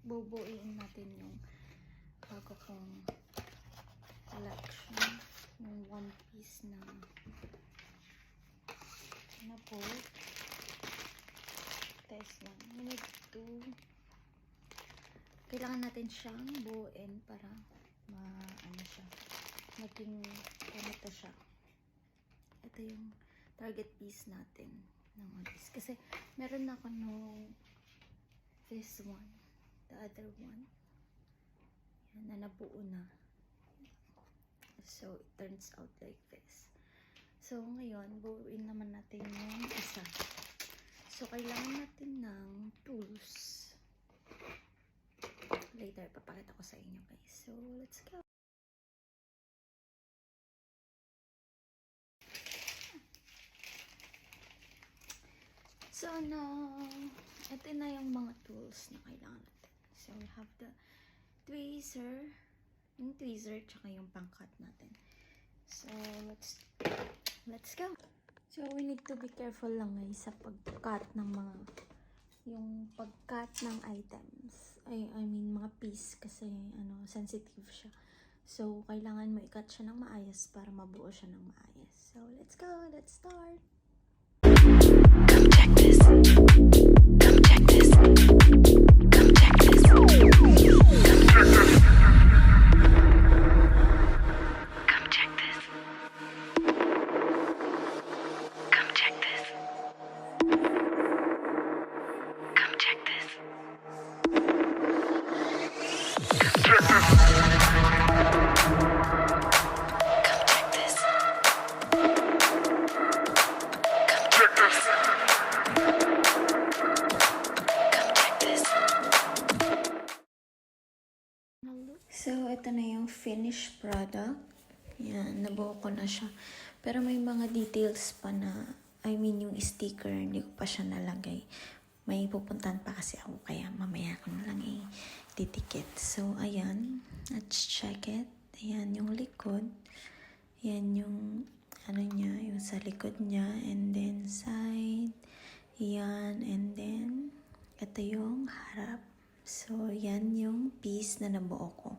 bubuuin natin yung bago kong collection. Yung one piece na po. Test lang. We need to kailangan natin siyang buuin para ano siya, maging ganito siya. Ito yung target piece natin ng one piece. Kasi meron na ako nung this one, the other one. Yan, na nabuo na. So, it turns out like this. So, ngayon, buuin naman natin yung isa. So, kailangan natin ng tools. Later, papakita ko sa inyo guys. So, let's go. So, now, ito na yung mga tools na kailangan natin. So, we have the tweezer, yung tweezer, tsaka yung pangkat natin. So, let's go. So, we need to be careful lang guys sa pag-cut ng yung pag-cut ng items. I mean, mga piece kasi, sensitive siya. So, kailangan mo i-cut siya ng maayos para mabuo siya ng maayos. So, let's go. Let's start. Come check this. Come check this. Come check this. Come check this. Come check this. Come check this. Come check this. So, ito na yung finished product. Yan, nabuo ko na siya. Pero may mga details pa na, yung sticker, hindi ko pa siya nalagay. May pupuntahan pa kasi ako, kaya mamaya ko na lang titikit. So, ayan. Let's check it. Ayan yung likod. Ayan yung, niya, yung sa likod niya. And then, side. Ayan. And then, ito yung harap. So, yan yung piece na nabuo ko.